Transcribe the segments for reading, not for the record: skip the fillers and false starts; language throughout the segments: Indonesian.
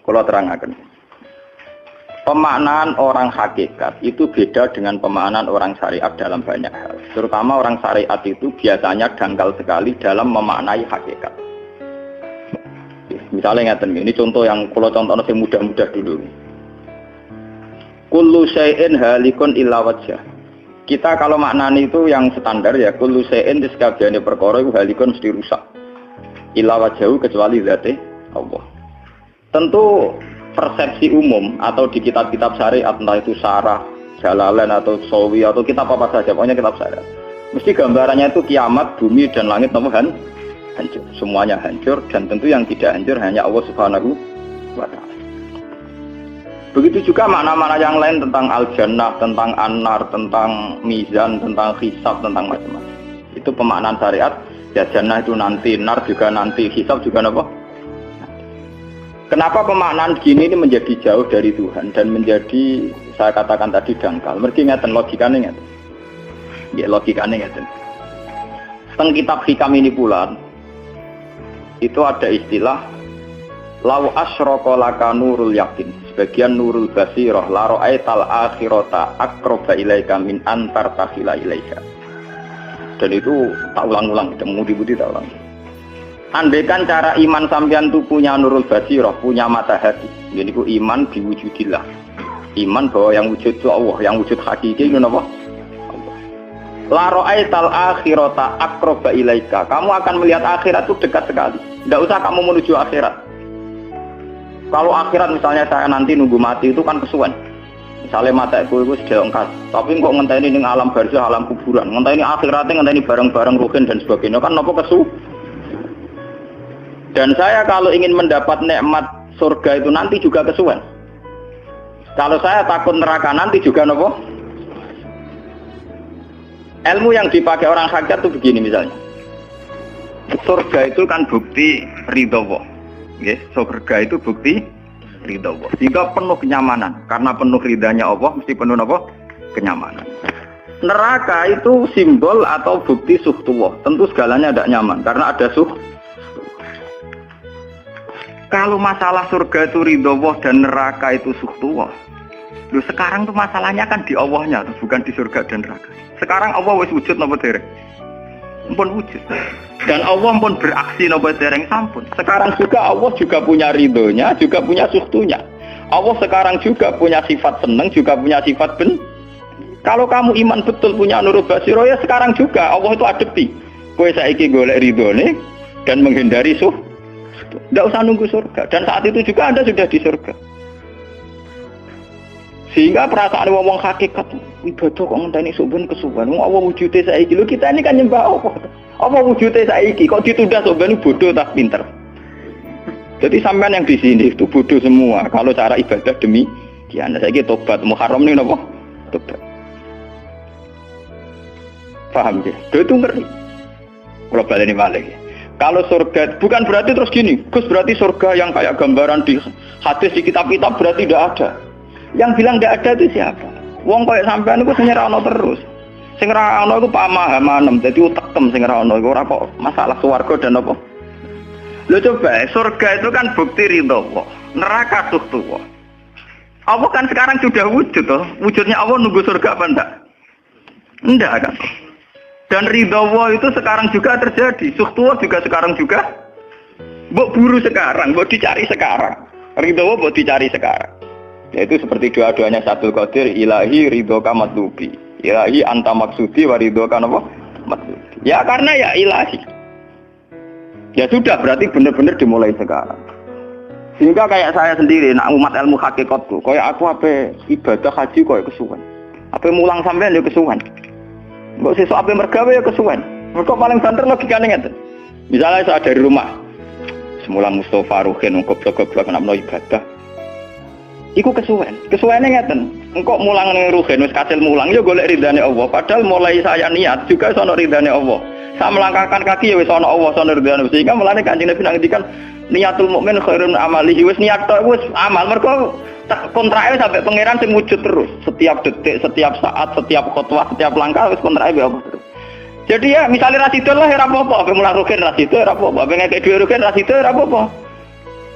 Kalau terangkan. Pemaknaan orang hakikat itu beda dengan pemaknaan orang syariat dalam banyak hal. Terutama orang syariat itu biasanya dangkal sekali dalam memaknai hakikat. Misalnya ini contoh yang kalau contohnya yang mudah-mudah dulu. Kullu syai'in halikun illa wajhah. Kita kalau maknani itu yang standar ya, kullu syai'in di sekabiane perkara itu halikun mesti rusak. Illa wajhahu kecuali zate Allah. Tentu persepsi umum atau di kitab-kitab syariat, entah itu Syarah, Jalalain atau Sawi atau kitab apa saja, pokoknya kitab syariat. Mesti gambarannya itu kiamat, bumi dan langit hancur. Semuanya hancur dan tentu yang tidak hancur hanya Allah Subhanahu wa ta'ala. Begitu juga makna-makna yang lain tentang al-jannah, tentang an-nar, tentang mizan, tentang hisab, tentang macam-macam. Itu pemaknaan syariat. Ya jannah itu nanti, nar juga nanti, hisab juga apa? Kenapa pemaknaan gini ini menjadi jauh dari Tuhan dan menjadi, saya katakan tadi, dangkal. Mergi ngeten logikanya ngeten. Ya logikanya ngeten. Teng kitab hikam ini pula itu ada istilah lau asyraka laka nurul yakin, sebagian nurul basirah la ra'aital akhirata aqraba ilaika min antar takhila ilaika. Dan itu tak ulang-ulang, tidak mudi-mudi tak ulang. Andaikan cara iman sampean itu punya nurul basirah, punya mata hati. Jadi ku iman diwujudillah. Iman bahwa yang wujud itu Allah, yang wujud hakiki itu apa? La ra'aital akhirata aqraba ilaika. Kamu akan melihat akhirat itu dekat sekali. Tidak usah kamu menuju akhirat. Kalau akhirat misalnya saya nanti nunggu mati itu kan kesuwen. Misalnya mata itu sudah engkas. Tapi kok ngenteni ning alam barzah, alam kuburan. Ngenteni akhiratnya, ngenteni barang-barang ruhin dan sebagainya kan napa kesu? Dan saya kalau ingin mendapat nikmat surga itu nanti juga kesuwen. Kalau saya takut neraka nanti juga nopo. Ilmu yang dipakai orang hakikat itu begini misalnya. Surga itu kan bukti ridho Allah. Nggih, surga itu bukti ridho Allah. Jika penuh kenyamanan, karena penuh ridhanya Allah mesti penuh nopo? Kenyamanan. Neraka itu simbol atau bukti suhtullah. Tentu segalanya tidak nyaman karena ada Kalau masalah surga itu ridho Allah dan neraka itu suhtullah. Loh sekarang tuh masalahnya kan di Allahnya, bukan di surga dan neraka. Sekarang Allah wis wujud napa dereng? Ampun wujud. Dan Allah pun beraksi napa dereng sampun. Sekarang juga Allah juga punya ridhonya, juga punya suhtunya. Allah sekarang juga punya sifat seneng, juga punya sifat ben. Kalau kamu iman betul punya nurul basiro ya sekarang juga Allah itu adepi. Kowe saiki golek ridhone dan menghindari tidak usah nunggu surga. Dan saat itu juga Anda sudah di surga. Sehingga perasaan wong hakikat ibadah kok ngenteni suben kesuwen. Wong Allah wujude saiki. Lho kita ini kan nyembah apa? Apa wujude saiki kok ditunda suben bodoh tak pinter. Jadi sampean yang di sini itu bodoh semua. Kalau cara ibadah demikian. Saiki tobat Muharram nih napa? Tobat. Paham ya? Itu ngeri. Kalau baleni malih. Kalau surga, bukan berarti terus gini, Gus berarti surga yang kayak gambaran di hadis di kitab-kitab berarti tidak ada. Yang bilang tidak ada itu siapa? Wong kayak sampean itu sing ora ono terus. Sing ora ono iku pamahaman, dadi utekem sing ora ono iku ora kok masalah swarga dan apa. Lho coba, surga itu kan bukti ridho Allah, neraka suhtullah. Allah kan sekarang sudah wujud toh. Wujudnya Allah nunggu surga apa enggak? Enggak kan? Dan ridho Allah itu sekarang juga terjadi. Suhtullah juga sekarang juga. Mbok buru sekarang, mbok dicari sekarang. Ridho Allah mbok dicari sekarang. Yaitu seperti doa-doanya Syaikhul Qadir, ilahi ridhoka matlubi. Ilahi anta maksudi wa ridhoka apa? Matlubi. Ya karena ya ilahi. Ya sudah berarti benar-benar dimulai sekarang. Sehingga kayak saya sendiri, nak umat ilmu hakikatku, kayak aku apa ibadah haji kayak kesuwen. Apa mulang sampean ya kesuwen. Mbok sesuk ape mergawe ya kesuwen. Mergo paling banter logikane ngeten. Misalnya saya dari rumah, semula Mustofa Ruhin goblok-goblok nak menawa ibadah. Iku kesuwen. Kesuwene ngeten. Engko mulang ning Ruhin wis kasil mulang ya golek ridane Allah. Padahal mulai saya niat juga sono ridane Allah. Saya melangkahkan kaki ya wis ana Allah sono ridane. Sehingga mulane Kanjeng Nabi ngendikan niatul mukmin khairun amalihi. Wis niat tok wis amal mergo kontrake sampai pangeran sing wujud terus. Setiap detik, setiap saat, setiap khotbah, setiap langkah wis kontrake Allah terus. Jadi ya misalnya rasido lah ora apa-apa, ape mulang Ruhin rasido ora apa-apa, ape ngekek dhuwit Ruhin rasido ora apa-apa.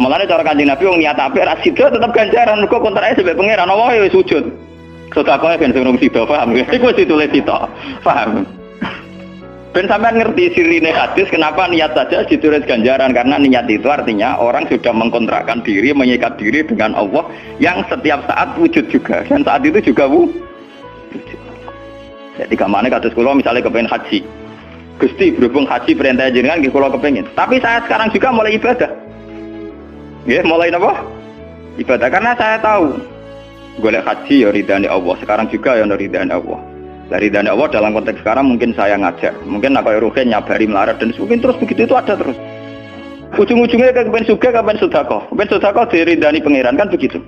Mulane cara Kanjeng Nabi wong niat apik ra sida tetep ganjaran mergo kontrake sebab pangeran Allah ya sujud. Sedekah ben sing sida paham. Iku wis ditulis sita. Paham. Ben sampean ngerti sirine hadis kenapa niat saja ditulis ganjaran karena niat itu artinya orang sudah mengkontrakkan diri, mengikat diri dengan Allah yang setiap saat wujud juga dan saat itu juga wujud. Jadi kamane kados kula misalnya kepengin haji. Gusti berhubung haji perintah jenengan nggih kula kepengin. Tapi saya sekarang juga mulai ibadah. Nggih, mulai napa? Ibadah karena saya tahu golek haji ya ridane Allah. Sekarang juga ya ridane Allah. Dari dana Allah dalam konteks sekarang mungkin saya ngajak, mungkin apa Ruhin nyabari melarat dan mungkin terus begitu itu ada terus. Ujung-ujungnya kepen suga, kepen sodako diridani pangeran kan begitu.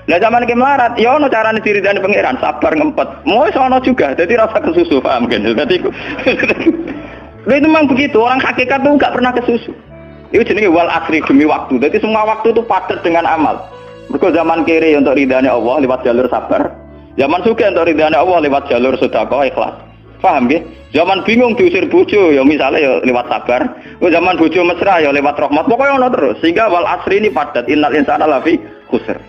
Nah zaman ke melarat, ya ono carane diridani pangeran, sabar ngempet. Mau sono juga, jadi rasa kesusu paham kan? Jadi itu memang begitu, orang hakikat tuh nggak pernah kesusu. Itu jenenge wal asri demi waktu. Jadi semua waktu itu padat dengan amal. Mergo zaman kiri untuk ridani Allah lewat jalur sabar. Zaman suka untuk ridhane Allah lewat jalur sedekah ikhlas. Paham nggih? Zaman bingung diusir bojo ya misalnya ya lewat sabar. Zaman bojo mesra ya lewat rahmat. Pokoknya ono terus. Sehingga wal asri ini padat innal insana lafi khusr.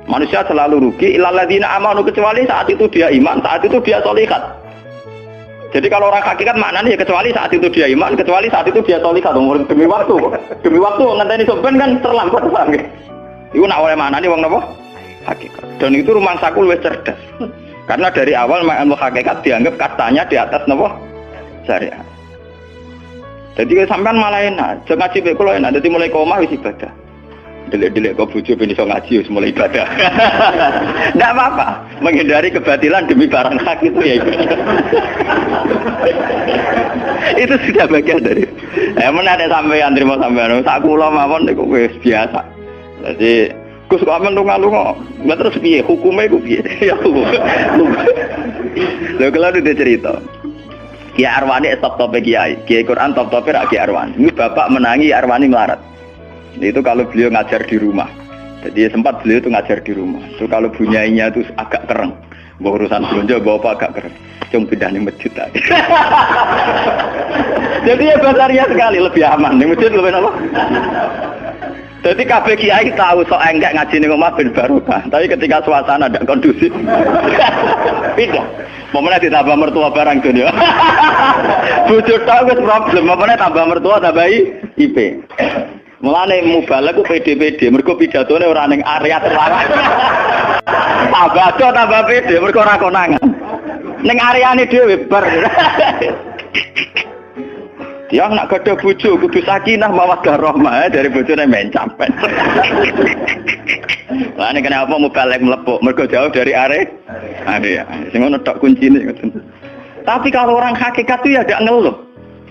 Manusia selalu rugi illal ladzina amanu kecuali saat itu dia iman, saat itu dia sholihat. Jadi kalau orang hakikat maknanya ya kecuali saat itu dia iman, kecuali saat itu dia sholihat. Demi waktu. Demi waktu ngenteni sampean kan terlambat paham nggih? Iku nak oleh maknane wong napa? Hakikat. Dan itu rumah sakul wis cerdas. Karena dari awal ilmu hakikat dianggap katanya di atas nopo syariat. Jadi sampean malah enak, jangan ngaji mek kula enak, dadi mulai omah wis ibadah. Delik-delik kok bojo ben iso ngaji wis mulai ibadah. Enggak apa-apa, menghindari kebatilan demi barang hak itu ya. Itu sudah bagian dari. Menarik sampean terima sampean. Sak kula mawon niku wis biasa. Jadi Gus kok amen lunga-lunga. Lah terus piye hukume iku piye? Ya hukum. Lha kalau dia cerita. Kiai Arwani top-top kiai. Kiai Quran top-top ra Kiai Arwani. Ini bapak menangi Arwani melarat. Itu kalau beliau ngajar di rumah. Jadi sempat beliau itu ngajar di rumah. Itu kalau bunyainya itu agak kereng. Bawa urusan belanja bawa agak kereng. Cuma pindah di masjid aja. Jadi ya basarnya sekali lebih aman. Di masjid lebih apa? Jadi kabeh kiai tahu sok enggak ngaji ning omah ben barokah, tapi ketika suasana tidak kondusif pindah. Momennya ditambah mertua barang dunia. Bojo tok wis problem, momennya tambah mertua tambah IP. Mulane mubalek ku PD-PD, mergo pidatone ora ning area terlarang. Tambah do tambah PD, mergo ora konangan. Ning areane dhewe bar. Dia nak gadah bojo kudu sakinah mawaddah rahmah dari bojone men capek. Lah nek kenapa mubalek mlepuk mergo jauh dari area. Sing ngono tok kuncine. Tapi kalau orang hakikat itu ya gak ngeluh.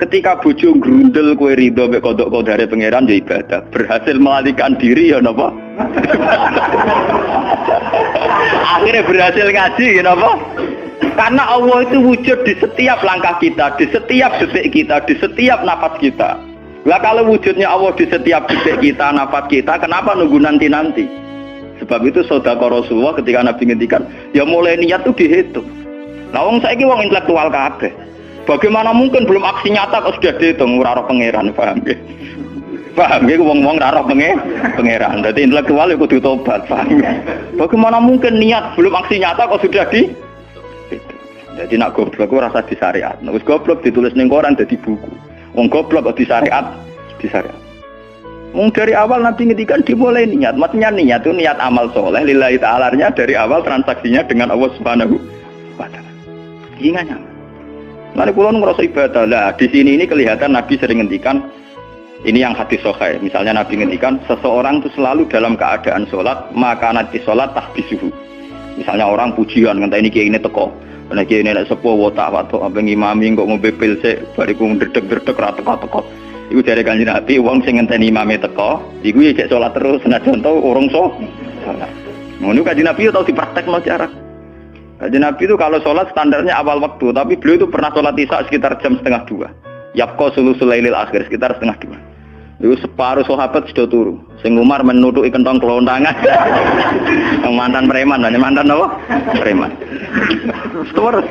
Ketika bojo grundel kowe ridho mek kodok kodare pangeran ya ibadah. Berhasil melalikan diri ya napa? Akhirnya berhasil ngaji ya napa? Karena Allah itu wujud di setiap langkah kita, di setiap detik kita, di setiap nafas kita. Lah kalau wujudnya Allah di setiap detik kita, nafas kita, kenapa nunggu nanti-nanti? Sebab itu sedekah Rasulullah ketika Nabi ngendikan, ya mulai niat itu dihitung. Lah wong saiki wong intelektual kabeh. Bagaimana mungkin belum aksi nyata kok sudah dihitung ora roh pangeran, paham nggih? Paham nggih wong-wong ora roh pangeran. Dadi intelektual ya kudu tobat, paham. Bagaimana mungkin niat belum aksi nyata kok sudah di jadi nak goblok ora rasa di syariat. Nek wis goblok ditulis ning koran dadi buku. Wong goblok kok di syariat, di syariat. Wong dari awal Nabi ngendikan dimulai niat. Maksudnya niat itu niat amal soleh lillahi ta'ala-nya dari awal transaksinya dengan Allah Subhanahu wa taala. Ingatnya. Lalu kula ngrasa ibadah. Lah di sini ini kelihatan Nabi sering ngendikan ini yang hadis sahih. Misalnya Nabi ngendikan seseorang itu selalu dalam keadaan salat, maka nanti salat tahbisuhu. Misalnya orang pujian ngenteni kiai ini teko. Nek kiai nek sepuh watak-watak ambeng imami kok ngombe pil sik bariku ndredeg-ndredeg ra teko-teko. Iku jare Kanjeng Nabi wong sing ngenteni imame teko, iku ya cek salat terus senajan to urung salat. Ngono Kanjeng Nabi tau dipraktekno cara. Kanjeng Nabi itu kalau salat standarnya awal waktu, tapi beliau itu pernah salat Isya sekitar jam 1:30. Yaqqa sulusul lailil akhir sekitar 1:30. Itu separuh sahabat sudah turu. Sing Umar menutuki kentong kelontangan. Yang mantan preman, mantan apa? Preman. Terus.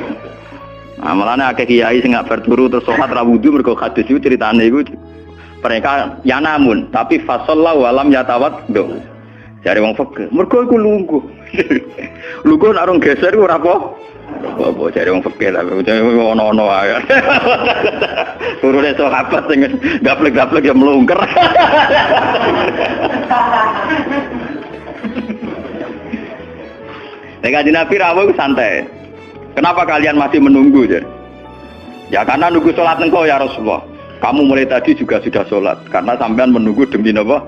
Nah, malane akeh kiai sing gak berturu terus salat ra wudu mergo hadis iku critane iku Mereka ya namun, tapi fasallahu walam yatawaddu. Jare wong fikih, mergo iku lungguh. Lungguh nek orang geser iku ora apa. Apa jare wong fikih lah, ono-ono ae. Turune sahabat sing gaplek-gaplek ya mlungker. Nek Nabi rawuh santai. Kenapa kalian masih menunggu, Jar? Ya karena nunggu sholat engkau ya Rasulullah. Kamu mulai tadi juga sudah sholat. Karena sampean menunggu demi apa?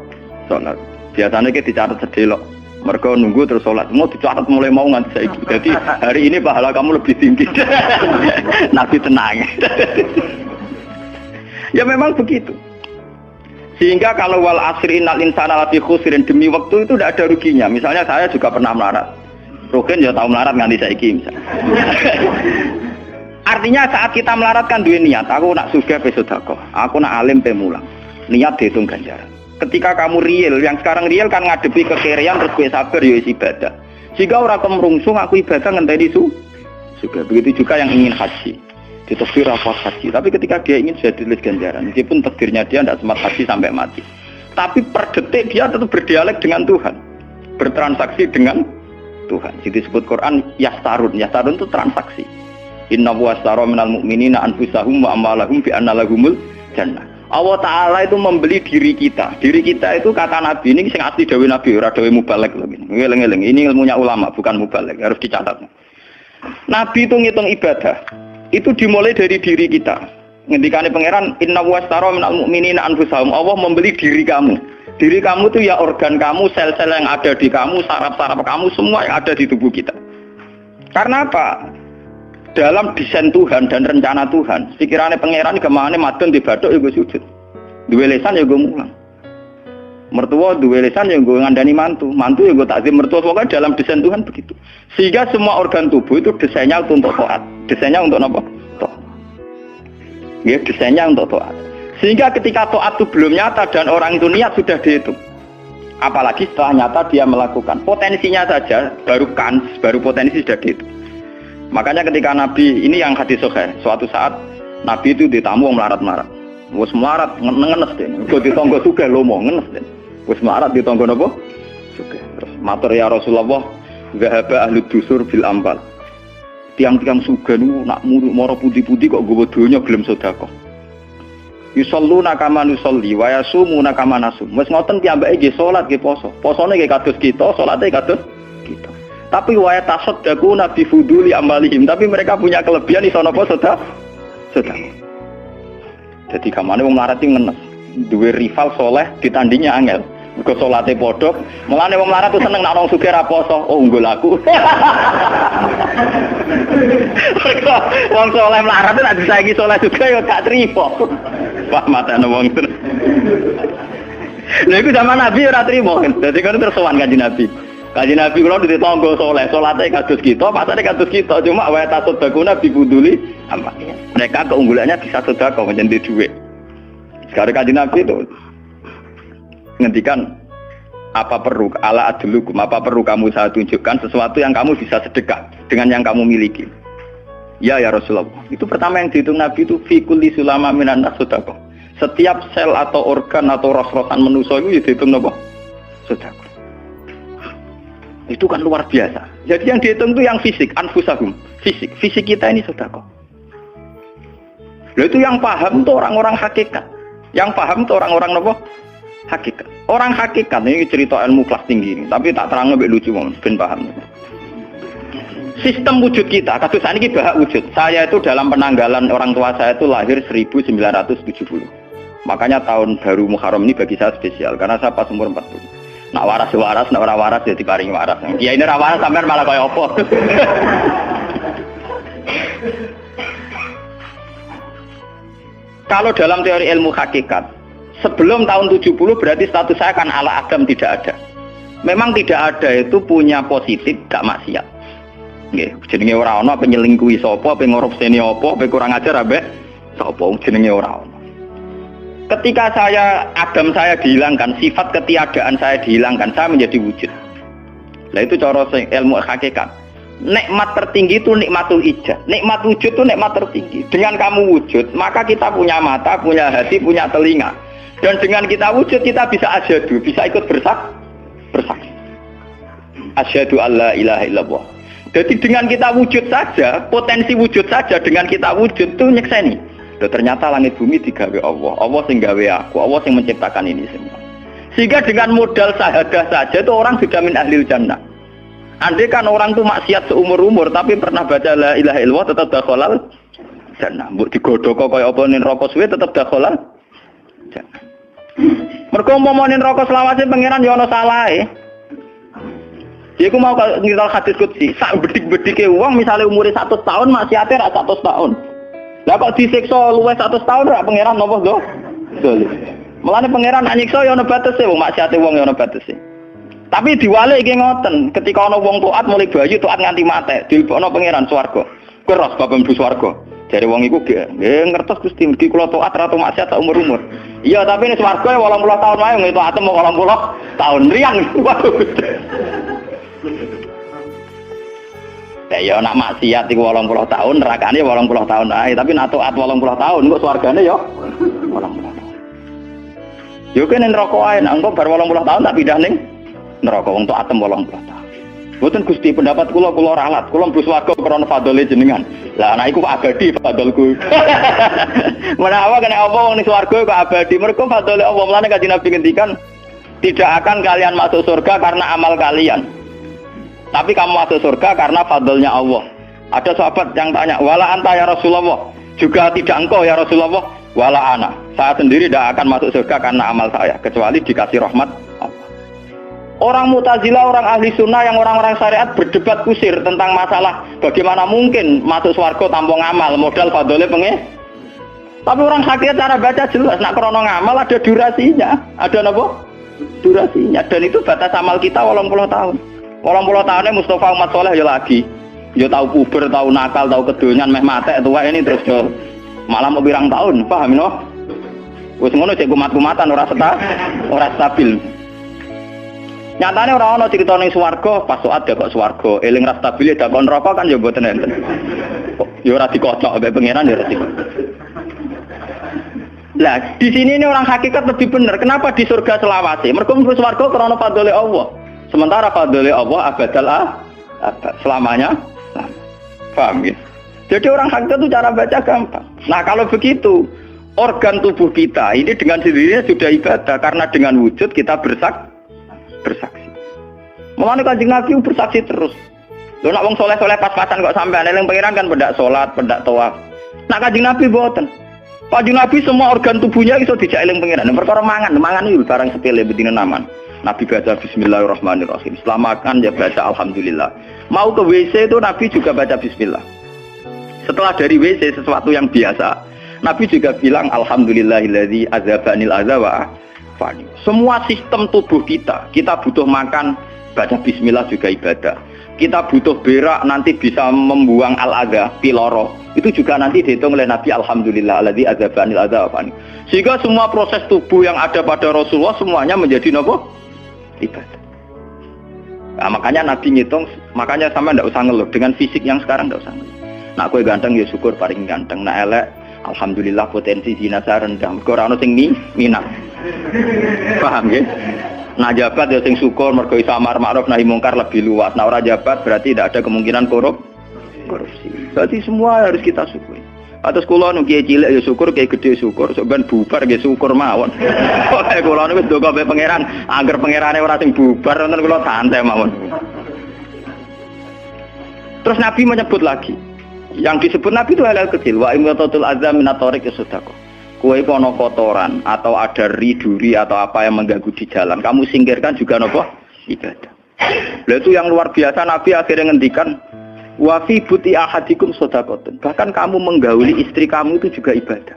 Sholat. Biasanya kita dicatat sedelok. Mereka nunggu terus sholat. Mau dicatat mulai mau nganti saiki. Jadi hari ini pahala kamu lebih tinggi. Nabi tenang. Ya memang begitu. Sehingga kalau wal asri innal insana lafi khusrin, demi waktu itu tidak ada ruginya. Misalnya saya juga pernah melarat. Rugen ya tahu melarat nganti saiki misalnya. Artinya saat kita melarat kan duwe niat, aku nak sugih pe sedekah, aku nak alim pe mulang. Niat dihitung ganjaran. Ketika kamu real, yang sekarang real kan ngadepi kekerean terus kowe sabar ya ibadah. Jika ora kemrungsung aku ibadah ngenteni sugih. Begitu juga yang ingin haji. Ditakdir apa haji, tapi ketika dia ingin sudah ditulis ganjaran, meskipun takdirnya dia tidak sempat haji sampai mati. Tapi per detik dia tetap berdialek dengan Tuhan. Bertransaksi dengan Tuhan. Jadi disebut Quran yastarun. Yastarun itu transaksi. Inna washtara minal mu'minina anfusahum wa amwalahum bi anna lahumul jannah. Allah Ta'ala itu membeli diri kita. Diri kita itu kata Nabi ini sing asli dawuh Nabi, ora dawuh mubalek lho ini. Ngeling-eling, ini ilmunya ulama bukan mubalek, harus dicatat. Nabi itu ngitung ibadah. Itu dimulai dari diri kita. Ngendikane pangeran inna washtara minal mu'minina anfusahum. Allah membeli diri kamu. Diri kamu itu ya organ kamu, sel-sel yang ada di kamu, saraf-saraf kamu, semua yang ada di tubuh kita. Karena apa? Dalam desain Tuhan dan rencana Tuhan, pikirannya pangeran kemana madon di bathuk ya gue sujud, duwe lesan ya gue mulang, mertua duwe lesan ya gue ngandani mantu ya gue takzim mertua. Pokoknya dalam desain Tuhan begitu. Sehingga semua organ tubuh itu desainnya untuk taat, desainnya untuk apa? Taat. Ya desainnya untuk taat. Sehingga ketika taat itu belum nyata dan orang itu niat sudah dihitung. Apalagi setelah nyata dia melakukan, potensinya saja baru potensi sudah dihitung. Makanya ketika Nabi, ini yang hadis sahih, suatu saat Nabi itu ditamu melarat-melarat. Wes melarat ngenes deh. Kok ditonggo sugih lomo ngenes deh. Wes melarat ditonggo napa? Sugih. Terus matur ya Rasulullah, zahaba ahli dusur bil ambal. Tiang-tiang sugih niku nak moro putih-putih kok nggawa donya gelem sedekah. Yusalluna kama nusolli wa yasumuna kama nasum. Wes ngoten piyambake nggih salat nggih poso. Posone nggih kados kita, salate kados kita. Tapi wa tasaddaquna bi fuduli amalihim. Tapi mereka punya kelebihan iso napa sedekah. Jadi kamane wong melarat iki ngenes. Duwe rival soleh ditandingnya angel. Mergo salate padha. Mulane wong melarat tuh seneng nek wong sugih ra poso. Oh unggul aku. Wong soleh melarat nek disaiki soleh juga ya gak trimo. Pak matane wong terus. Lha iku zaman Nabi ora trimo. Dadi kan terus sowan Kanjeng Nabi. Kanjeng Nabi kula ditonggo saleh, salate kados kita, pasane kados kita, cuma wa tasaddaquna bi buduli amal. Mereka keunggulannya bisa sedekah menjadi duit. Sekarang Kanjeng Nabi itu ngendikan apa perlu ala adlukum, apa perlu kamu saya tunjukkan sesuatu yang kamu bisa sedekah dengan yang kamu miliki. Ya Rasulullah. Itu pertama yang dihitung Nabi itu fi kulli sulama minan nas sedekah. Setiap sel atau organ atau ros-rosan manusia itu dihitung apa? Sedekah. Itu kan luar biasa. Jadi yang dihitung itu yang fisik, anfusahum, fisik kita ini sedekah. Lalu itu yang paham itu orang-orang hakikat. Yang paham itu orang-orang apa? Hakikat. Orang hakikat ini cerita ilmu kelas tinggi ini, tapi tak terang lebih lucu ben paham. Sistem wujud kita, kasus ini bahak wujud. Saya itu dalam penanggalan orang tua saya itu lahir 1970. Makanya tahun baru Muharram ini bagi saya spesial karena saya pas umur 40. Nak waras, nak ora waras ya diparingi waras. Kiai ini ra waras sampean malah kaya apa? Kalau dalam teori ilmu hakikat, sebelum tahun 70 berarti status saya kan ala Adam tidak ada. Memang tidak ada itu punya positif gak maksiat. Nggih, jenenge ora ana penyelingkuhi sapa, pengorupseni apa, kurang ajar ambek sapa jenenge ora ana. Ketika Adam saya dihilangkan, sifat ketiadaan saya dihilangkan, saya menjadi wujud. Nah itu cara ilmu hakikat. Nikmat tertinggi itu nikmatul ijaz. Nikmat wujud itu nikmat tertinggi. Dengan kamu wujud, maka kita punya mata, punya hati, punya telinga. Dan dengan kita wujud kita bisa asyhadu, bisa ikut bersaksi. Asyhadu alla ilaha illallah. Jadi dengan kita wujud saja, potensi wujud saja dengan kita wujud tuh nyekseni. Loh, ternyata langit bumi digawe Allah. Allah sing gawe aku, Allah sing menciptakan ini semua. Sehingga dengan modal syahadah saja itu orang sudah min ahlil jannah. Andai kan orang tuh maksiat seumur-umur tapi pernah baca la ilaha illallah tetap dakhalal jannah. Mbok digodhok kaya apa ning neraka suwe tetap dakhalal jannah. Mergo momonin rokok selawase pangeran ya ana salahe. Iku mau ngiral hadis qudsi, sak bedik-bedike wong misale umure 100 tahun maksiate ra 100 tahun. Lah kok disiksa luwih 100 tahun ra pangeran napa lho? Dolim. Mulane pangeran nyiksa ya ana batese wong maksiate wong ya ana batese. Tapi diwalik iki ngoten, ketika ana wong taat mulai bayu taat nganti mate, dilebokno pangeran swarga. Kowe ros bab mlebu swarga. Jare wong iku nggih ngertos Gusti mriki kula taat ra maksiat sak umur-umur. Iya, tapi ini swarga 80 tahun wae ngitu atem mau 80 tahun riang. Waduh. Ya nak maksiat iku 80 tahun, nerakane 80 tahun ae, tapi nak taat 80 tahun kok swargane ya 80 tahun. Yo kene neraka ae, nak engko bar 80 tahun tak pindah ning neraka wong taat 80 tahun. Mboten Gusti pendapat kula ralat, kula mlebu swarga krana fadhole jenengan. Lah anak iku abadi fadholku. Menawa kena apa wong ning swarga kok abadi, mergo fadhole Allah. Mulane Kanjeng Nabi ngendikan, tidak akan kalian masuk surga karena amal kalian. Tapi kamu masuk surga karena fadlnya Allah. Ada sahabat yang tanya, wala anta ya Rasulullah. Juga tidak engkau ya Rasulullah. Wala ana. Saya sendiri tidak akan masuk surga karena amal saya. Kecuali dikasih rahmat Allah. Orang Mu'tazilah, orang ahli sunnah yang orang-orang syariat berdebat kusir tentang masalah bagaimana mungkin masuk surga tanpa ngamal. Modal fadlnya pengen. Tapi orang hakikat cara baca jelas. Nak krono ngamal ada durasinya. Ada apa? Durasinya. Dan itu batas amal kita 80 tahun. 80 tahunnya Mustafa umat soleh ya lagi. Ya tahu puber, tahu nakal, tahu kedonyan, meh mate tua ini terus ya malah mau birang tahun, paham no? Wes ngono cek kumat-kumatan ora stabil. Nyatane ora ana cerita ning swarga, pas saat kok swarga, eling ra stabil dak kon neraka kan ya mboten enten. Ya ora dikocok mbek pangeran ya ora dikocok. Lah, di sini ini orang hakikat lebih benar. Kenapa di surga selawase? Mergo mlebu swarga krana fadhole Allah. Sementara fadhole Allah abadal selamanya. Paham ya? Jadi orang hakikat itu cara baca gampang. Nah, kalau begitu, organ tubuh kita ini dengan sendirinya sudah ibadah karena dengan wujud kita bersaksi. Mulane Kanjeng Nabi bersaksi terus. Lho nak wong soleh-soleh pas-pasan kok sampean eling pangeran kan pendak salat, pendak tawaf. Nak Kanjeng Nabi mboten. Kanjeng Nabi semua organ tubuhnya iso dijak eling pangeran. Perkara mangan iki barang sepele bedine naman. Nabi baca bismillahirrahmanirrahim. Setelah makan ya baca alhamdulillah. Mau ke WC itu Nabi juga baca bismillah. Setelah dari WC sesuatu yang biasa, Nabi juga bilang alhamdulillahilladzi azhabanil adza wa afani. Semua sistem tubuh kita butuh makan, baca bismillah juga ibadah. Kita butuh berak nanti bisa membuang al-adza, piloro. Itu juga nanti dihitung oleh Nabi alhamdulillahilladzi azhabanil adza wa afani. Sehingga semua proses tubuh yang ada pada Rasulullah semuanya menjadi apa? Ibadah. Nah, makanya Nabi ngitung, makanya sama ndak usah ngeluh dengan fisik yang sekarang ndak usah ngeluh. Nak kowe ganteng ya syukur paling ganteng, nak elek alhamdulillah potensi zina rendah. Mergo ora ono sing minat. Paham nggih? Nah jabat ya sing syukur mergo iso amar ma'ruf nahi mungkar lebih luas. Nah ora jabat berarti tidak ada kemungkinan korupsi. Berarti semua harus kita syukuri. Atus kula nu kiye cilik ya syukur, kiye gedhe syukur, sok ben bubar nggih syukur mawon. Pokoke kula niku wis ndonga mbek pangeran, angger pangerane ora sing bubar wonten kula santai mawon. Terus Nabi menyebut lagi. Yang disebut Nabi itu hal-hal kecil. Wa imatatul azza min at-tariq sedekah. Kowe kono kotoran atau ada duri atau apa yang mengganggu di jalan, kamu singkirkan juga napa? Ibadah. Lah itu yang luar biasa Nabi akhirnya ngendikan wa fi buti ahadikum shadaqatun. Bahkan kamu menggauli istri kamu itu juga ibadah.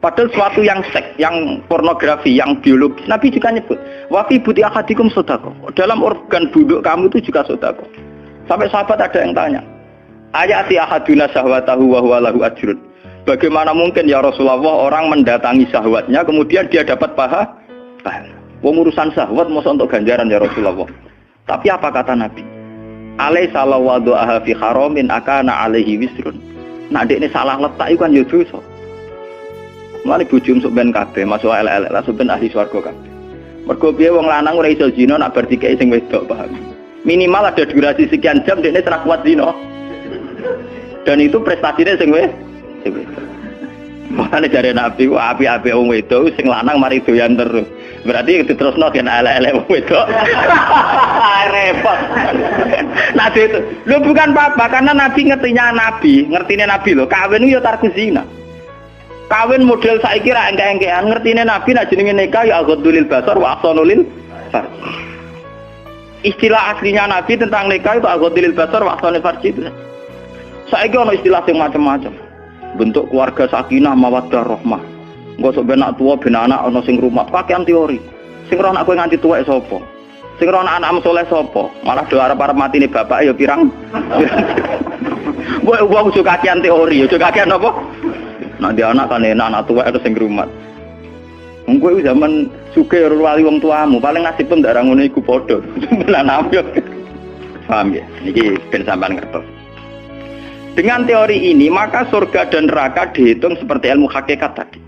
Padahal suatu yang seks, yang pornografi, yang biologis, Nabi juga nyebut wa fi buti ahadikum shadaqah. Dalam organ buduk kamu itu juga sedekah. Sampai sahabat ada yang tanya, ayati ahaduna syahwatahu wa huwa lahu ajrun. Bagaimana mungkin ya Rasulullah orang mendatangi syahwatnya kemudian dia dapat pahala? Wong urusan syahwat masa untuk ganjaran ya Rasulullah. Tapi apa kata Nabi? Alaisa lawadhu'aha fi haramin akana alaihi wisrun. Nah, dekne salah letak iku kan ya dosa. Mulane bojomu sok ben kabeh, masuk elek-elek lah sok ben ahli swarga kabeh. Mergo piye wong lanang ora iso zina nak bar dikeki sing wedok, paham. Minimal ada durasi sekian jam dekne ora kuat zina. Dan itu prestasinya sing wedok. Makane jare Nabi ku api-api wong wedok sing lanang mari doyan terus. Berarti diterusno gen elek-elek wong wedok. Repot. Nabi itu, lu bukan apa-apa karena Nabi ngertine Nabi lho, kawin itu ya tarku zina. Kawin model saiki ra engke-engkean, ngertine Nabi nek jenenge nikah ya aghdulil basar wa ahsanulil farj. Istilah aslinya Nabi tentang nikah itu aghdulil basar wa ahsanul farj itu. Saiki ono istilah sing macam-macam. Bentuk keluarga sakinah mawaddah rahmah. Engko sok ben anak tuwa ben anak ana sing rumah, pakaian teori. Sing ora anak kowe nganti tuwek sapa? Sing ora anak soleh sapa? Malah do arep-arep matine bapak ya pirang. Wong suka kakean teori, suka kakean apa? Nah dia anak kan enak, anak tuwek terus sing rumah. Wong kowe zaman sugih ora wali wong tuamu, paling nasib pun ndak ra ngono iku padha. Lah nampil. Paham ya? Niki ben sampean ngertos. Dengan teori ini, maka surga dan neraka dihitung seperti ilmu hakikat tadi.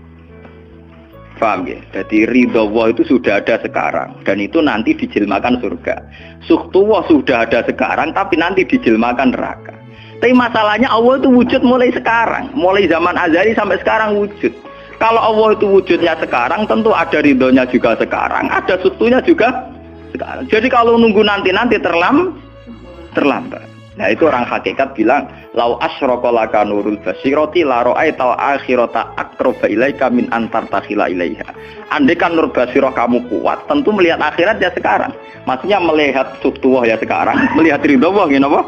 Paham ya? Jadi ridho Allah itu sudah ada sekarang dan itu nanti dijelmakan surga. Suhtullah sudah ada sekarang tapi nanti dijelmakan neraka. Tapi masalahnya Allah itu wujud mulai sekarang, mulai zaman azali sampai sekarang wujud. Kalau Allah itu wujudnya sekarang, tentu ada ridhonya juga sekarang, ada suhtunya juga sekarang. Jadi kalau nunggu nanti terlambat. Nah itu orang hakikat bilang, lau asyraka laka nurul basirati la ra'aital akhirata aqraba ilaika min antar takhila ilaiha. Andai kan nur basirah kamu kuat, tentu melihat akhirat ya sekarang. Maksudnya melihat suhtuwah ya sekarang, melihat ridho Allah ya apa?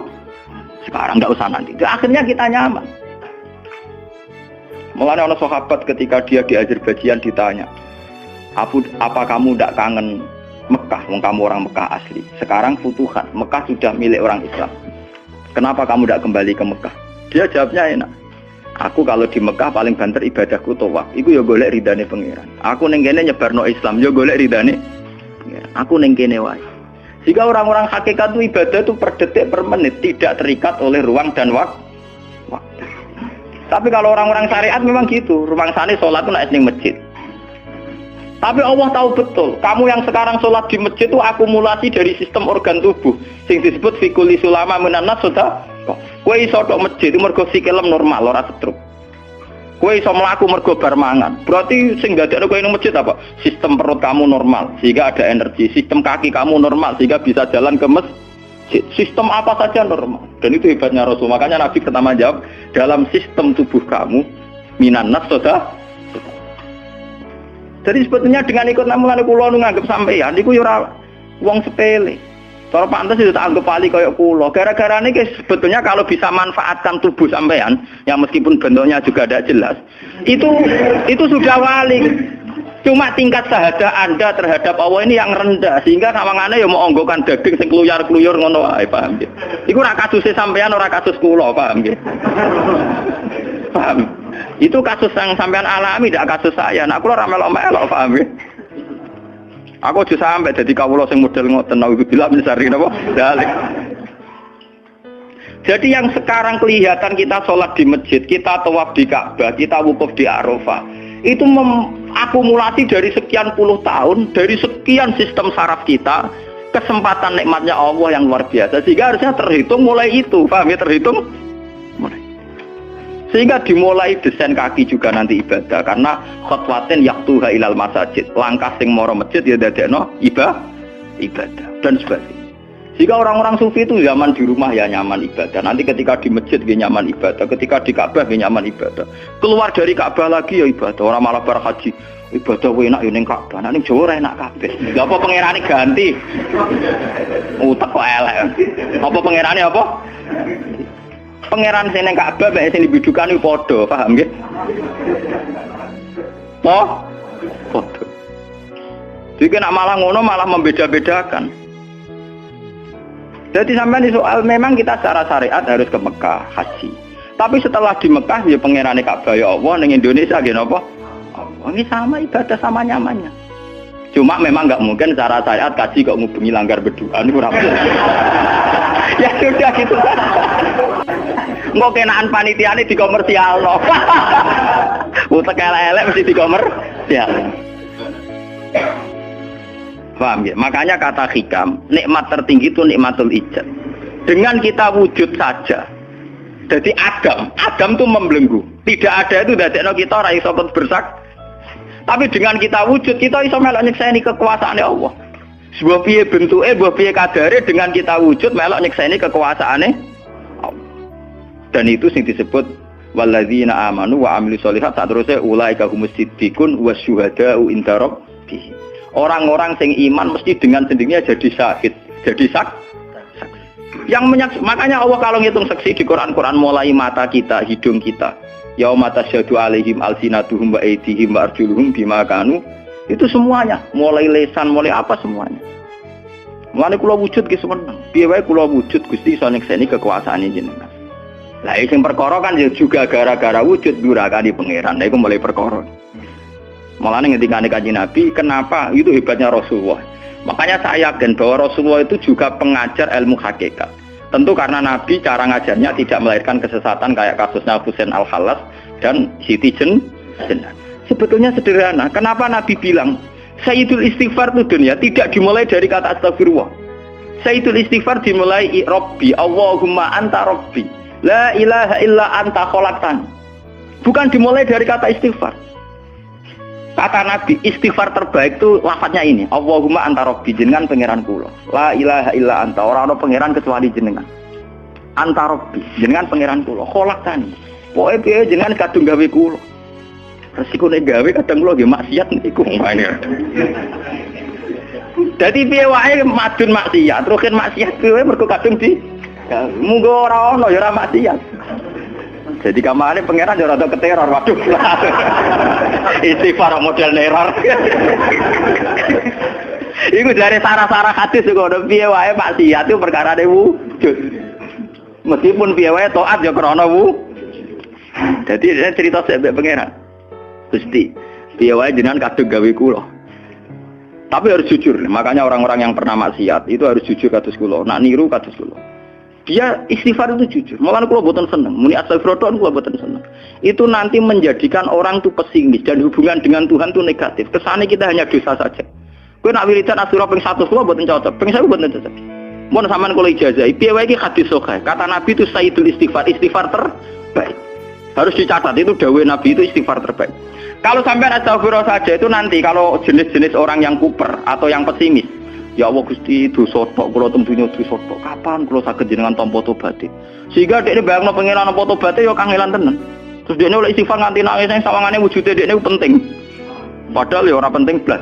Sekarang enggak usah nanti. Jadi, akhirnya kita nyaman. Mulanya orang sahabat ketika dia di Azerbaijan ditanya, apa kamu tidak kangen Mekah? Wong kamu orang Mekah asli. Sekarang futuhat, Mekah sudah milik orang Islam. Kenapa kamu tidak kembali ke Mekah? Dia jawabnya enak. Aku kalau di Mekah paling banter ibadahku tawaf. Iku ya golek ridane pangeran. Aku ning kene nyebarno Islam, ya golek ridane. Aku ning kene wae. Jika orang-orang hakikat itu ibadah itu per detik per menit, tidak terikat oleh ruang dan waktu. Tapi kalau orang-orang syariat memang gitu. Ruang sana sholat itu naik ning masjid. Tapi Allah tahu betul, kamu yang sekarang sholat di masjid itu akumulasi dari sistem organ tubuh. Sing disebut fikuli sulama menanas sudah. Kowe iso tok masjid itu mergo sikilem normal, ora stroke. Kowe iso mlaku mergo bar mangan. Berarti sing dadekno kowe ning masjid apa? Sistem perut kamu normal sehingga ada energi. Sistem kaki kamu normal sehingga bisa jalan ke masjid. Sistem apa saja normal. Dan itu hebatnya Rasul. Makanya Nabi pertama jawab, dalam sistem tubuh kamu minanas sudah. Jadi sebetulnya dengan ikut namulan kula nu nganggep sampeyan niku ya ora wong sepele. Cara pantes itu tak anggap wali kaya kula. Gara-gara niki sebetulnya kalau bisa manfaatkan tubuh sampeyan yang meskipun bentuknya juga tidak jelas, itu sudah wali. Cuma tingkat syahadah Anda terhadap Allah ini yang rendah sehingga sawangane ya mau onggokan daging sing kluyar-kluyur ngono wae, paham nggih. Iku ora kasuse sampeyan ora kasus kula, paham nggih. Paham? Itu kasus yang sampean alami, tidak kasus saya. Nah, aku ora melok-melok, paham ya? Aku aja sampai jadi kawula sing model ngoten naudzubillah min syarri napa? Dalik. Jadi yang sekarang kelihatan kita sholat di masjid, kita tawaf di Ka'bah, kita wukuf di Arafah, itu akumulasi dari sekian puluh tahun, dari sekian sistem saraf kita, kesempatan nikmatnya Allah yang luar biasa. Sehingga harusnya terhitung mulai itu, paham ya? Terhitung mulai. Sehingga dimulai desain kaki juga nanti ibadah karena khotwatin yaktuha ilal masajid, langkah sing moro masjid ya dadekno ibadah dan sebagainya. Jika orang-orang sufi itu zaman di rumah ya nyaman ibadah, nanti ketika di masjid dia nyaman ibadah, ketika di Ka'bah dia nyaman ibadah, keluar dari Ka'bah lagi ya ibadah. Orang malah bar haji ibadah enak ya ning Ka'bah, ning Jawa ora enak kabeh. Lha apa pangerane ganti? Utek kok elek. Apa pangerane apa? Pangeran sing ning Ka'bah mek sing dibidukan iku padha, paham nggih? Oh, padha. Jadi nek malah ngono malah membeda-bedakan. Jadi sampai soal memang kita secara syariat harus ke Mekah haji. Tapi setelah di Mekah ya pangerane Ka'bah ya Allah ning Indonesia nggih napa? Allah ini sama ibadah sama nyamannya. Cuma memang nggak mungkin secara syariat kaji kok ngubungi langgar berdua ini kurang. Ya sudah gitu. Engko kenaan panitiane dikomersialno. Utek elek mesti dikomersial. Paham ya? Makanya kata hikam, nikmat tertinggi itu nikmatul ijad. Dengan kita wujud saja. Jadi Adam itu membelenggu. Tidak ada itu dadekno kita ora iso bersak. Tapi dengan kita wujud, kita iso melok nyekseni kekuasaane Allah. Sebuah piye bentuke, sebuah piye kadare dengan kita wujud melok nyekseni kekuasaane Allah. Dan itu sing disebut walladzina amanu wa amilus sholihat, saterusé ulaika humus siddiqun wasyuhada'u inda rabbihim. Orang-orang sing iman mesti dengan sendirinya jadi syahid, jadi saksi. Yang makanya Allah kalau ngitung saksi di Quran mulai mata kita, hidung kita, yauma tasyhadu alaihim alsinatuhum wa aydihim wa arjuluhum bima kanu, itu semuanya, mulai lesan, mulai apa semuanya. Mulane kula wujud ki seneng. Piye wae kula wujud Gusti iso nyekseni kekuasaane jenengan. Lah sing perkara kan ya juga gara-gara wujud durakani pangeran. Lah iku mulai perkara. Mulane ngendikane Kanjeng Nabi, kenapa itu hebatnya Rasulullah. Makanya saya yakin bahwa Rasulullah itu juga pengajar ilmu hakikat. Tentu karena Nabi cara ngajarnya tidak melahirkan kesesatan kayak kasusnya Husain Al-Khallas dan Siti Jenar. Sebetulnya sederhana. Kenapa Nabi bilang Sayyidul Istighfar itu dunia tidak dimulai dari kata astagfirullah. Sayyidul Istighfar dimulai Rabbi, Allahumma anta Rabbi, la ilaha illa anta khalaqtani. Bukan dimulai dari kata istighfar. Kata Nabi, istighfar terbaik itu lafadznya ini, Allahumma anta Rabbi, jenengan pangeran kula. La ilaha illa anta, ora ana pangeran kecuali jenengan. Anta Rabbi, jenengan pangeran kula. Khalaqtani. Pokoke piye jenengan kadung gawe kula. Resiko nek gawe kadang kula nggih maksiat niku. Dadi piye wae madun maksiat, rukin maksiat piye mergo kadung di munggo ora ana ya ora maksiat. Jadi kamane pangeran yo rada keteror, waduh. Istighfar model neror. Iku dari sarah-sarah hadis kok ono piye wae maksiat itu perkarane wujud. Meskipun piye wae taat yo krana Jadi cerita sampe pangeran. Gusti, piye wae jenengan kadung gawe kula. Tapi harus jujur. Makanya orang-orang yang pernah maksiat itu harus jujur kados kula. Nak niru kados kula. Dia istighfar itu jujur. Malah kula boten seneng. Muni astagfirullah kula boten seneng. Itu nanti menjadikan orang itu pesimis dan hubungan dengan Tuhan itu negatif. Kesane kita hanya dosa saja. Kowe nak wiridan astagfirullah ping 100 kula boten cocok. Ping 1000 boten cocok. Mun sampean kula ijazahi, piye wae iki hadis sahih. Kata Nabi itu sayyidul istighfar, istighfar terbaik. Harus dicatat itu dawuh Nabi itu istighfar terbaik. Kalau sampean astagfirullah saja itu nanti kalau jenis-jenis orang yang kuper atau yang pesimis, ya Allah Gusti dosa tok kula tembunya dosa tok. Kapan kula saged jenengan tampa tobaté? Sehingga dekne bayangno pengenan tampa tobaté ya kangelan tenan. Terus dekne oleh istighfar nganti nangis sing sawangane wujude dekne penting. Padahal ya ora penting blas.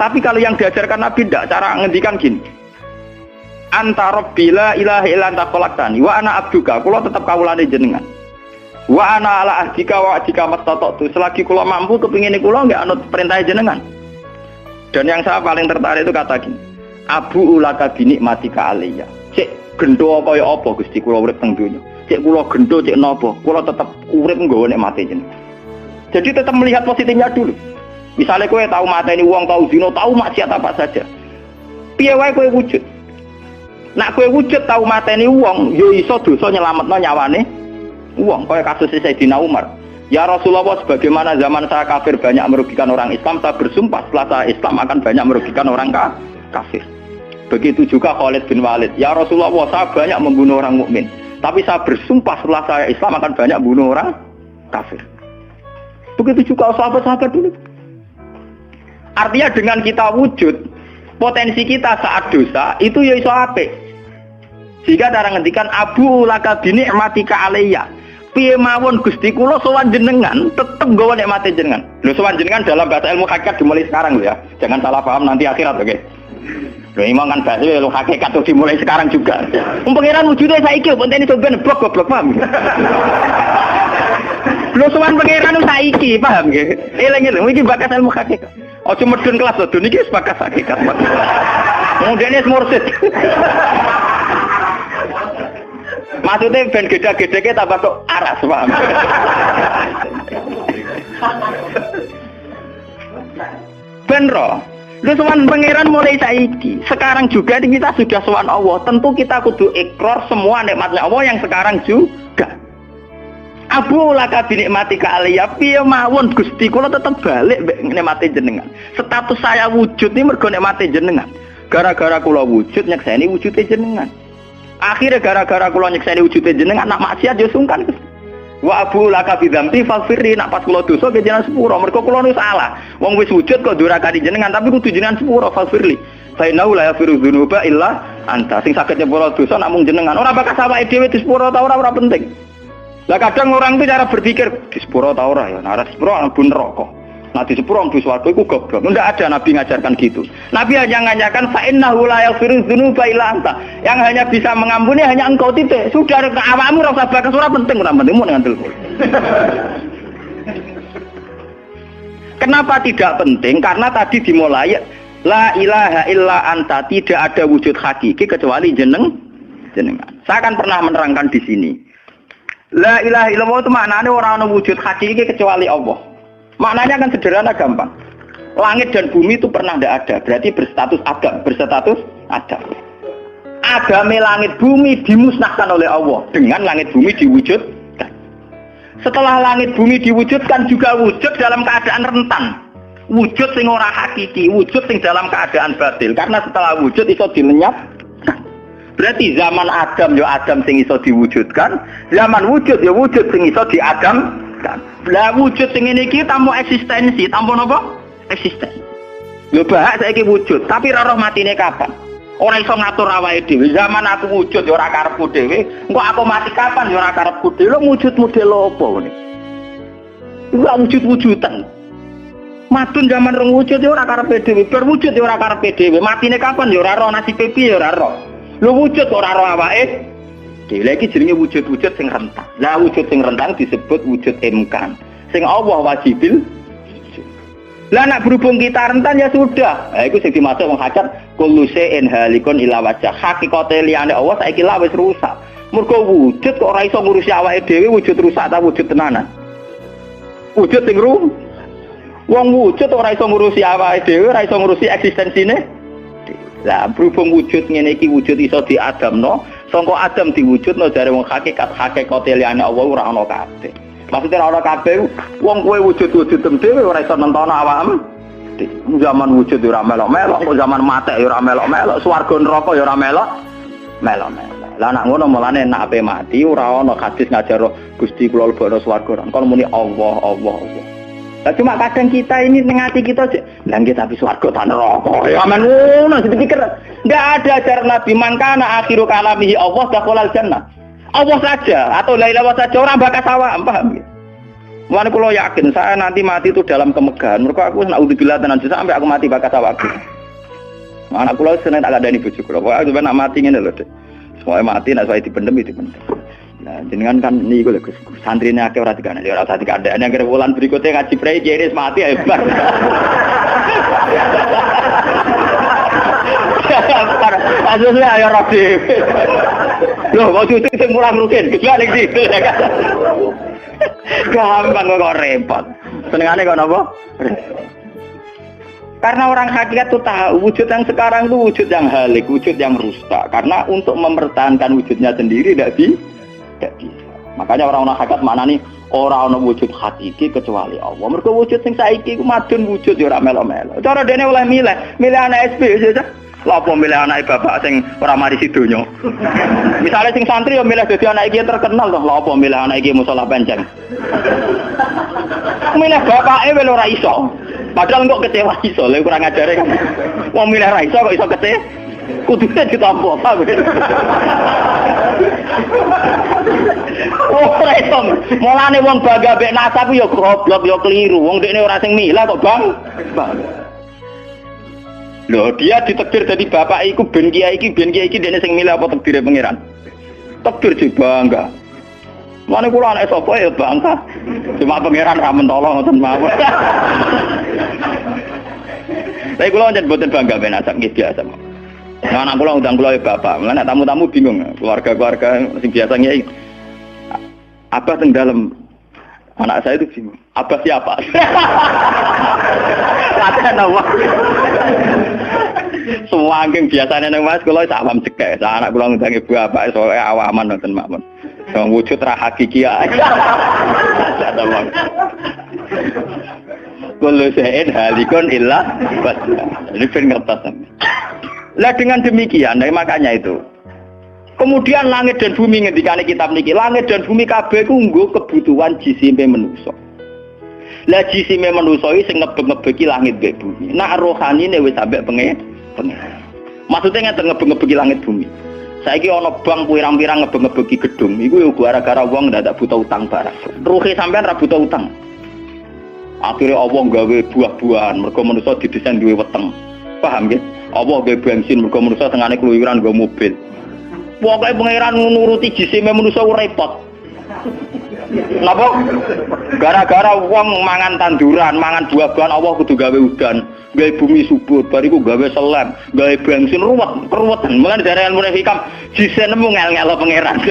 Tapi kalau yang diajarkan Nabi ndak, cara ngendikan gini. Anta Rabbi la ilaha illa anta khalaqtani wa ana abduka, kula tetep kawulane jenengan. Wa ana ala ahdika wa ahdika mastata'tu, selagi kula mampu kepingine kula enggak anut perintah jenengan. Dan yang saya paling tertarik itu kata gini, Abu ulaka binikmatika alayya. Cek gendo kaya apa Gusti kula urip teng donya. Cek kula gendo cek napa, kula tetep urip nggawa nikmate jenengan. Jadi tetap melihat positifnya dulu. Misalnya kowe tahu mateni wong, tahu zina, tahu maksiat apa saja. Piye wae kowe wujud. Nak kowe wujud tahu mateni wong, yo iso dosa nyelametno nyawane wong. Kaya kasus Sayyidina Umar. Ya Rasulullah, sebagaimana zaman saya kafir banyak merugikan orang Islam, saya bersumpah setelah saya Islam akan banyak merugikan orang kafir. Begitu juga Khalid bin Walid. Ya Rasulullah, saya banyak membunuh orang mukmin, tapi saya bersumpah setelah saya Islam akan banyak bunuh orang kafir. Begitu juga sahabat-sahabat dulu. Artinya dengan kita wujud, potensi kita saat dosa itu ya iso apik. Jika darang ngendikan Abu laka binikmatika alayya. Piye mawon Gusti kula sowan jenengan tetep nggawa nikmate jenengan. Lho sowan jenengan dalam bahasa ilmu hakikat dimulai sekarang lho ya. Jangan salah paham nanti akhirat, oke. Lho imang kan bahasa ilmu hakikat tuh dimulai sekarang juga. Pengiran wujude saiki pontene sampeyan blok paham. Lho sowan pengiran saiki paham nggih. Eling-eling iki bakas ilmu hakikat. Aja medun kelas lho niki wis bakas hakikat. Mudene mursid. Maksudnya ben gede-gedeke tambah tok aras, paham. Ben ro, Lho sowan pangeran mulai saiki. Sekarang juga kita sudah sowan Allah. Tentu kita kudu ikrar semua nikmatnya Allah yang sekarang juga. Abu laka binikmati ka aliyah piye mawon Gusti kula tetep balik nikmati jenengan. Status saya wujud ini mergo nikmati jenengan. Gara-gara kula wujud nyekseni wujude jenengan. Akhirnya gara-gara kula nyekseni wujude jenengan nak maksiat yo sungkan Gusti. Wa abu laka bidzamti faghfirli nak pas kula dosa ke jenengan sepuro mergo kula nu salah. Wong wis wujud kok durakani jenengan tapi kudu jenengan sepuro faghfirli. Fa innahu la yaghfiru dzunuba illa anta. Sing saged nyepuro dosa namung jenengan. Ora bakal awake dhewe disepuro ta ora penting. Lah kadang orang itu cara berpikir di sepuro ta ora ya, nah di sepuro mlebu neraka. Nah di sepuro mlebu swarga iku goblok. Enggak ada nabi ngajarkan gitu. Nabi hanya ngajarkan fa innahu la yaghfiru dzunuba illa anta. Yang hanya bisa mengampuni hanya engkau titik. Sudah ke awakmu ora usah bakas ora penting ora penting mun ngandel. Kenapa tidak penting? Karena tadi dimulai la ilaha illa anta, tidak ada wujud hakiki kecuali jenengan. Saya akan pernah menerangkan di sini. La ilaha illallah itu maknanya orang ada wujud hakiki kecuali Allah. Maknanya kan sederhana gampang. Langit dan bumi itu pernah tidak ada. Berarti berstatus adam. Agame langit bumi dimusnahkan oleh Allah dengan langit bumi diwujudkan. Setelah langit bumi diwujudkan juga wujud dalam keadaan rentan. Wujud sing ora hakiki, wujud sing dalam keadaan batil. Karena setelah wujud itu dilenyap. Berarti zaman Adam ya Adam sing iso diwujudkan, zaman wujud ya wujud sing iso diadamkan. Lah wujud sing ngene iki tanpa eksistensi, tanpa napa? Eksistensi. Lho bahak saiki wujud, tapi ora roh matine kapan? Ora iso ngatur awake dhewe. Zaman aku wujud ya ora karepku dhewe, engko aku mati kapan ya ora karepku dhewe. Lho wujud model apa ngene? Iku wujud-wujudan. Madun zaman rong wujud ya ora karepe dhewe, berwujud ya ora karepe dhewe. Matine kapan ya ora roh, nasibe piye ya ora roh. Lu wujud ora roh awake dhewe lagi jenenge wujud-wujud sing rentang. Lah wujud sing rentang disebut wujud imkan. Sing Allah wajibil. Lah nek berhubung kita rentan ya sudah. Lah iku sing dimaksud wong hajat kullu shay'in halikun ila wajh. Hakikate liyane Allah saiki lah wis rusak. Mergo wujud kok ora iso ngurusi awake dhewe wujud rusak ta wujud tenanan. Wujud sing rusak. Wong wujud ora iso ngurusi awake dhewe, ora iso ngurusi eksistensine. Lah berhubung wujud ngene iki wujud iso diadamno, sangka Adam diwujudno jare wong hakikate liyane Allah ora ana kabeh. Maksudnya ora ana kabeh wong kowe wujud-wujud dhewe ora iso nentono awakmu. Zaman wujud ora melok-melok, zaman mate ora melok-melok, swarga neraka ya ora melok-melok. Lah nek ngono mulane nek ape mati ora ana hadis ngajar Gusti kula lebokno swarga. Kon muni Allah. Nah, cuma kadang kita ini ngati kita aja langit tapi swarga ta neraka. Ya men ngono dipikir. Enggak ada ajaran Nabi mangkana akhiru kalamihi Allah dakhalal jannah. Allah saja atau la ilaha saja orang bakal sawah, paham ya? Mulane kula yakin saya nanti mati itu dalam kemegahan. Mergo aku naudzubillah tenan sampai aku mati bakal sawah. Anak kula seneng tak kandhani bojo kula. Pokoke sampe nak mati ngene lho, Dik. Soale mati nek saya dipendem. Nah, jenengan kan niku lho Gus. Santrine akeh ora dikandani, ora usah dikandani. Akhir bulan berikutnya ngaji prei kiris mati hebat. Asline ayo roh dhewe. Loh, kok cucu sing murah rugen, gila ning situ ya kan. Gampang kok repot. Senengane kok napa? Karena orang hakikat itu tahu wujud yang sekarang itu wujud yang halik, wujud yang rusak. Karena untuk mempertahankan wujudnya sendiri tidak bisa. Makanya orang-orang hakikat maknane ora ana wujud hakiki kecuali Allah. Mergo wujud sing saiki iku madun wujud ya ora melo-melo. Cara dene oleh milih anak SP saja. Lha apa milih anak bapak sing ora mari sidonya. Misale sing santri ya milih dadi anak iki terkenal toh. Lha apa milih anak iki musala penceng. Milih bapake wel ora iso. Padahal kok kecewa iso, lha kurang ajare kan. Wong milih ra iso kok iso kecewa. Kudune ditampa apa. Ora iso. Mulane wong bangga mek nasab ya goblok ya keliru. Wong dekne ora sing milah kok, Bang. Loh, dia ditakdir dadi bapak iku ben kiai iki dekne sing milah apa takdire pangeran. Takdir jo bangga. Mulane kula anak sapa ya bangga. Cuma pangeran ra mentolo ngoten mawon. Tapi kula njen boten bangga ben nasab nggih biasa. Nah, anak kula undang kula ya bapak. Mulane tamu-tamu bingung, keluarga-keluarga sing biasa ngiyai. Apa teng dalem anak saya itu bingung. Abah siapa? Latihan apa? Semua angking biasanya nang Mas kula awam cekek. Anak kula ngundang ibu bapak soalnya awaman nonton makmun. Wong wujud ra hakiki ae. Kullu shay'in halikun illa wajhah. Ini ben ngertos. Lah dengan demikian, makanya itu. Kemudian langit dan bumi ngendikane kitab niki, langit dan bumi kabeh ku nggo kebutuhan jisime manusa. Lah jisime manusa iki sing ngebeg-ngebegi langit mbek bumi. Nak rohanine wis sampe pengen. Maksudnya ngeten ngebeg-ngebegi langit bumi. Saiki ana bank pirang-pirang ngebeg-ngebegi gedung, iku yo gara-gara wong ndak buta utang barang. Ruhe sampean ra buta utang. Akhirnya Allah gawe buah-buahan, mergo manusa didesain duwe weteng. Paham nggih? Allah gawe bensin, mergo manusa tengane keluyuran nggo mobil. Pokoke pangeran nuruti jisime manusa repot. Napa? Gara-gara wong mangan tanduran, mangan buah-buahan Allah kudu gawe udan, gawe bumi subur, bariku gawe selam, gawe bensin ruwetan. Mulane dari ilmu hikam jisine ngel-ngelo pangeran.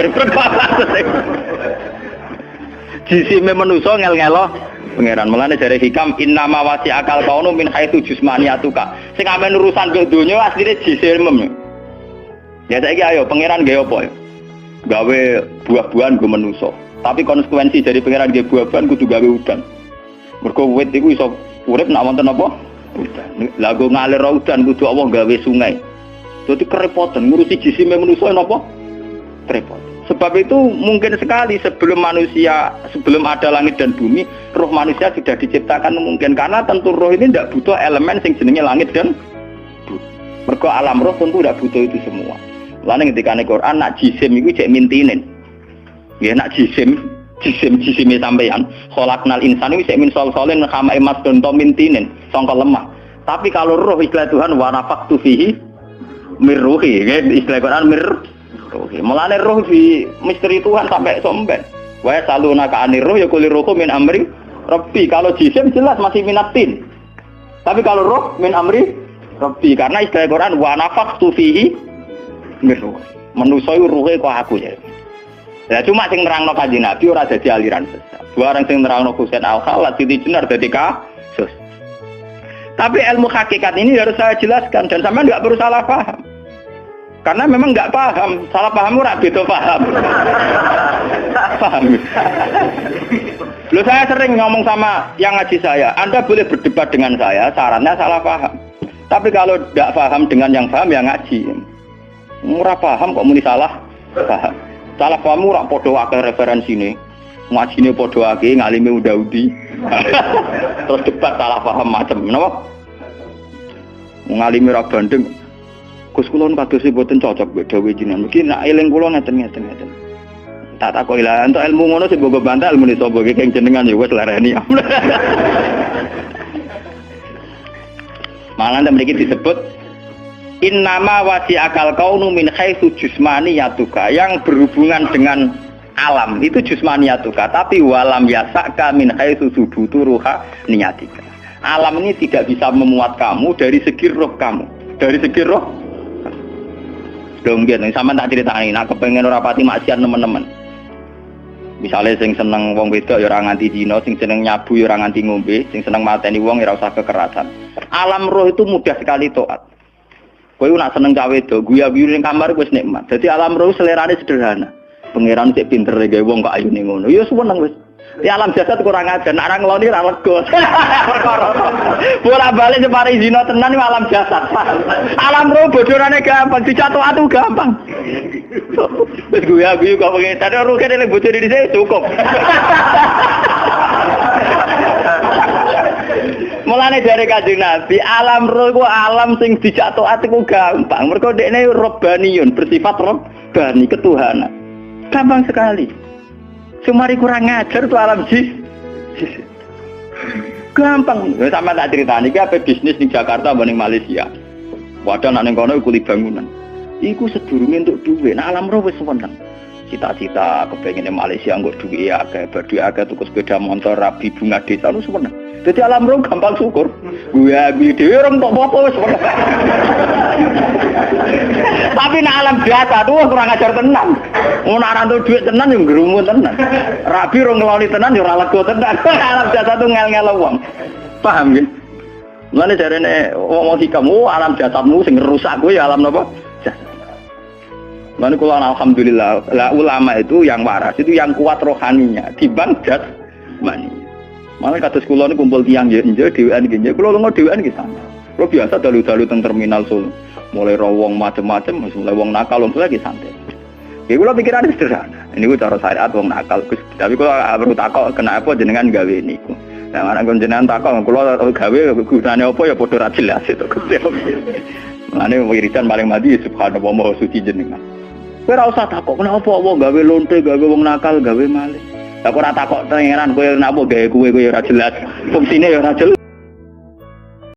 Jisime manusa ngel-ngelo pangeran. Mulane dari hikam innama wasi akal kaunu min haitsu jismaniyatuka. Sing amen urusan ke donya asline jisime. Ya saiki ayo pangeran gawe apa ya? Gawe buah-buahan go manusa. Tapi konsekuensi dari pangeran gawe buah-buahan kudu gawe udan. Mergo wit iku iso urip nek wonten apa? Udan. Lah go ngalir udan kudu Allah gawe sungai. Dadi kerepotan ngurusi jisime manusa napa? Repot. Sebab itu mungkin sekali sebelum ada langit dan bumi, roh manusia sudah diciptakan mungkin karena tentu roh ini tidak butuh elemen sing jenenge langit dan bumi. Mergo alam roh tentu tidak butuh itu semua. Lalu ketika Al-Quran nak jisim itu cek mintinin. Ya nak jisim sampeyan. Khalaqnal insana itu cek min solsolin khama'im masdun to mintinin, sangka lemah. Tapi kalau roh istilah Tuhan wa nafaqtu fihi mir ruhi, ya istilah Quran mir ruhi. Mulane roh di misteri Tuhan sampai somben. Wa salunaka anir ruh ya kulir ruhu min amri rabbi. Kalau jisim jelas masih minatin. Tapi kalau roh min amri rabbi karena istilah Quran wa nafaqtu fihi miruh. Manusa iku ruhe kok aku ya. Ya cuma sing nerangno Kanjeng Nabi ora dadi aliran sesat. Barang sing nerangno Husain Al-Khalat Siti Jenar dadi kasus. Tapi ilmu hakikat ini harus saya jelaskan dan sampean enggak perlu salah paham. Karena memang enggak paham, salah paham ora beda paham. Paham. Loh saya sering ngomong sama yang ngaji saya, Anda boleh berdebat dengan saya, sarannya salah paham. Tapi kalau tidak paham dengan yang paham ya ngaji. Ora paham kok muni salah paham. Salah paham ora padha akeh referensine. Ngajine padha akeh ngalime udah-udi. Terus debat salah paham macam napa? Ngalime ra bandeng. Gus kula kados mboten cocok mbek dawuh jenengan. Mungkin nek eling kula ngeten. Tak takoki lah entuk ilmu ngono sing mbok bantah ilmu sapa iki keng jenengan ya wis lareni. Malah mriki disebut innama wasi akal kaunu min haitsu jismaniyatuka, yang berhubungan dengan alam itu jismaniyatuka, tapi walam yasaka min haitsu subutu ruha niyatika. Alam ini tidak bisa memuat kamu dari segi roh kamu. Dari segi roh. Dong biyen sampean tak critani, nek kepengin ora pati maksiat teman-teman. Misalnya sing seneng wong wedok ya ora nganti dina, sing seneng nyabu ya ora nganti ngombe, sing seneng mateni wong ya ora usah kekerasan. Alam roh itu mudah sekali taat. Kowe nak seneng cawe wedok, guyu-guyu ning kamar wis nikmat. Dadi alam roh selerane sederhana. Pangeran sik pinter gawe wong kok ayune ngono. Ya seneng wis. Di alam jasad kurang ajar, nak ra ngloni ra lega. Perkara. Bola-balik separi zina tenan iki alam jasad. Alam roh bodorane gampang, dicatu-atu gampang. Wis guyu-guyu kok pengen tadi roh kene bocor di sini cukup. Mulane dari Kanjeng Nabi, alam roh ku alam sing dijatuhake ku gampang. Mergo dekne robbaniyun, bersifat robbani, ketuhanan. Gampang sekali. Sumari kurang ngajar tuh alam jis. Gampang. Wis sampe tak critani iki ape bisnis ning Jakarta apa ning Malaysia. Wadah nek ning kono kuli bangunan. Iku sedurunge entuk dhuwit. Nah alam roh wis seneng. Cita-cita kepengine Malaysia nggo dhuwit akeh, badhe akeh tuku sepeda motor, rabi bunga desa lu seneng. Jadi alam roh gampang syukur. Gue dhewe ora entuk apa-apa wis. Tapi nak alam biasa tuh kurang ajar tenan. Mun ora entuk duit tenan yo ngrumu tenan. Rabi ro ngeloni tenan yo ora lega tenan. Alam biasa tuh ngel-ngel wong. Paham nggih? Mulane jarene wong hikamu alam jasadmu sing rusak kuwi ya alam napa? Lalu kalau alhamdulillah, ulama itu yang waras, itu yang kuat rohaninya, dibanding jasmani. Malah kata sekolah ini kumpul tiang jenje, dewan jenje. Kalau lo dewan kita, lo biasa dalu-dalu teng terminal Solo, mulai rawong macam-macam, mulai wong nakal, wong lagi santai. Ya kalau pikirannya sederhana, ini gue cara syariat wong nakal. Tapi kalau perlu takok, kenapa jenengan gawe ini? Nah, mana gue jenengan takok, kalau gawe gunanya apa ya podo jelas itu. Mana wiridan paling mati, subhanallah maha suci jenengan. Kowe ora usah takok kenapa wong gawe lonte, gawe wong nakal, gawe malih. Lah kok ora takok tengeran kowe napa gawe kowe ora jelas. Fungsine ya ora jelas.